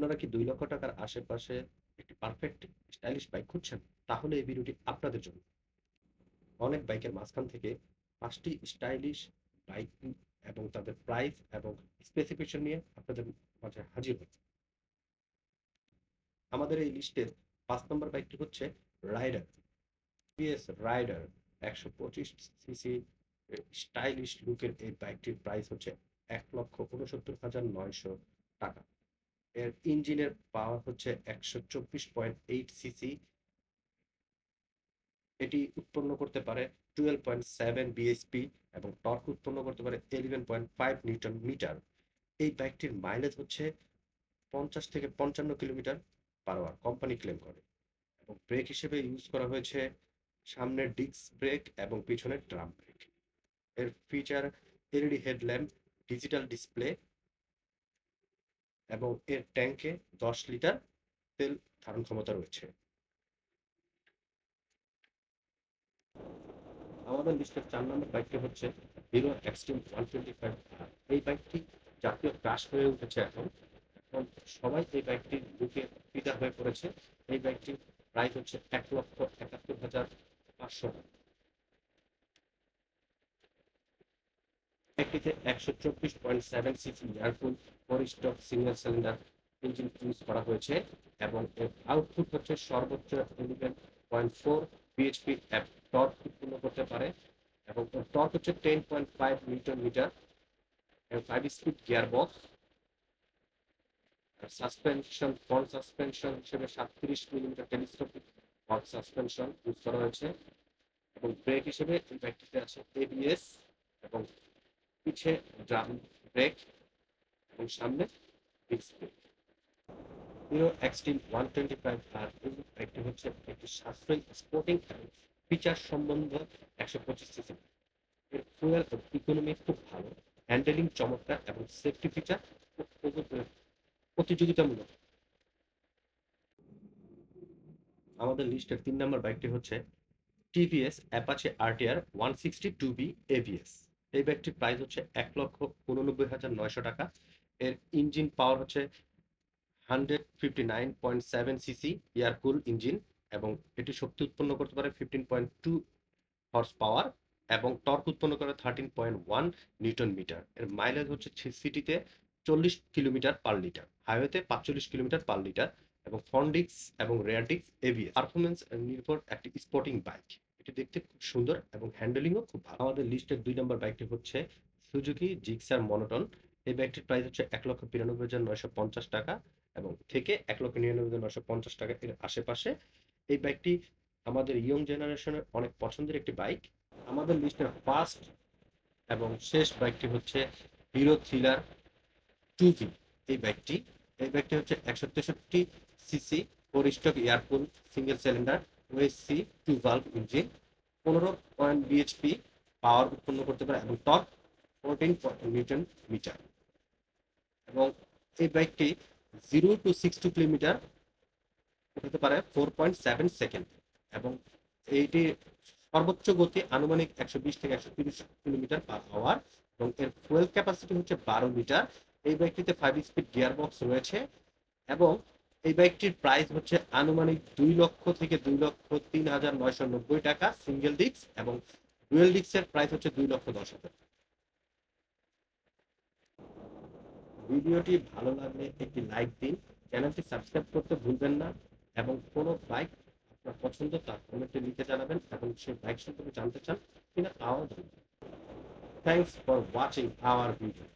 আপনারা কি ২ লক্ষ টাকার আশেপাশে একটি পারফেক্ট স্টাইলিশ বাইক খুঁজছেন? তাহলে এই ভিডিওটি আপনাদের জন্য। অনেক বাইকের মাঝখান থেকে ৫ টি স্টাইলিশ বাইক এবং তাদের প্রাইস এবং স্পেসিফিকেশন নিয়ে আপনাদের মাঝে হাজির হচ্ছি। আমাদের এই লিস্টের ৫ নম্বর বাইকটি হচ্ছে rider. TVS rider ১২৫ CC stylish লুকের এই বাইকটির প্রাইস হচ্ছে ১,৬৯,৯০০ টাকা। এর ইঞ্জিনের পাওয়ার হচ্ছে ১২৪.৮ সিসি। এটি উৎপন্ন করতে পারে 12.7 বিএসপি এবং টর্ক উৎপন্ন করতে পারে 11.5 নিউটন মিটার। এই বাইকটির মাইলেজ হচ্ছে 50 থেকে 55 kilometre per hour company claim করে। এবং ব্রেক হিসেবে ইউজ করা হয়েছে সামনের ডিস্ক ব্রেক এবং পিছনের ড্রাম ব্রেক। এর feature LED headlamp, digital display এবং এর ট্যাঙ্কে 10 লিটার তেল ধারণ ক্ষমতা রয়েছে। আমাদের লিস্টের ৪ নম্বর বাইকটি হচ্ছে হিরো এক্সট্রিম 125 আর। এই বাইকটি জাতীয় ক্রাশ হয়ে উঠেছে এখন। এখন সবাই এই বাইকটির বুকে ফিদা হয়ে পড়েছে। এই বাইকটির প্রাইস হচ্ছে ১,৭১,৫০০ টাকা। বাইকটিতে ১২৪.৭ CC air cool 4 stroke single cylinder engine use করা হয়েছে এবং এর আউটপুট হচ্ছে সর্বোচ্চ 11.4 বিএইচপি টর্ক উৎপন্ন করতে পারে এবং এর টর্ক হচ্ছে 10.5 নিউটন মিটার। এর 5 speed gear box. Suspension front suspension হিসেবে ৩৭ millimetre telescopic front suspension use করা হয়েছে এবং ব্রেক হিসেবে এই বাইকটিতে আছে এবিএস এবং পিছে ড্রাম ব্রেক এবং সামনে ডিস্ক ব্রেক। হিরো এক্সট্রিম 125 আর এই বাইকটি হচ্ছে একটি সাশ্রয়ী স্পোর্টিং এবং ফিচার সম্বন্ধ ১২৫ সিসি। এর ফুয়েল ইকোনমি খুব ভালো, হ্যান্ডেলিং চমৎকার এবং সেফটি ফিচার প্রতিযোগিতামূলক। আমাদের লিস্টের ৩ নম্বর বাইকটি হচ্ছে টিভিএস অ্যাপাচে আরটিআর 160 এভিএস। এই বাইকটির প্রাইস হচ্ছে ১,৮৯,৯০০ টাকা। এর ইঞ্জিন পাওয়ার হচ্ছে 159.7 সিসি এয়ার কুল ইঞ্জিন এবং এটি শক্তি উৎপন্ন করতে পারে 15.2 হর্স পাওয়ার এবং টর্ক উৎপন্ন করে 13.1 নিউটন মিটার। এর মাইলেজ হচ্ছে সিটিতে 40 কিলোমিটার পার লিটার, হাইওয়েতে 45 কিলোমিটার পার লিটার এবং ফ্রন্ট ডিস্ক এবং রেয়ার ডিস্ক এবিএস। পারফরমেন্স নির্ভর একটি স্পোর্টিং বাইক। এটি দেখতে খুব সুন্দর এবং হ্যান্ডেলিংও খুব ভালো। আমাদের লিস্টের ২ নম্বর বাইকটি হচ্ছে সুজুকি জিক্সার মনোটন। এই বাইকটির প্রাইস হচ্ছে ১,৯২,৯৫০ টাকা এবং থেকে ১,৯৯,৯৫০ টাকা এর আশেপাশে। এই বাইকটি আমাদের ইয়ং জেনারেশনের অনেক পছন্দের একটি বাইক। আমাদের লিস্টের ফার্স্ট এবং শেষ বাইকটি হচ্ছে হিরো থ্রিলার 2V। এই বাইকটি হচ্ছে ১৬৩ CC 4 stroke air cool single cylinder OSC 2 valve engine, ১৫ BHP পাওয়ার উৎপন্ন করতে পারে এবং টর্ক 14 নিউটন মিটার এবং এই বাইকটি 0 to 60 কিলোমিটার হতে পারে 4.7 সেকেন্ড এবং এইটি সর্বোচ্চ গতি আনুমানিক ১২০ থেকে ১৩০ কিলোমিটার পার আওয়ার এবং এর ফুয়েল ক্যাপাসিটি হচ্ছে ১২ লিটার। এই বাইকটিতে 5 স্পিড গিয়ার বক্স রয়েছে এবং এই বাইকটির প্রাইস হচ্ছে আনুমানিক ২ লক্ষ থেকে ২,০৩,৯৯০ টাকা সিঙ্গেল ডিস্ক এবং ডুয়েল ডিস্কের প্রাইস হচ্ছে ২,১০,০০০। ভিডিওটি ভালো লাগলে একটি লাইক দিন, চ্যানেলটি সাবস্ক্রাইব করতে ভুলবেন না এবং কোনো বাইক আপনার পছন্দ তার কমেন্টে লিখে জানাবেন এবং সেই বাইক সম্পর্কে জানতে চান কিনা তাও জানাবেন। Thanks for watching hour video.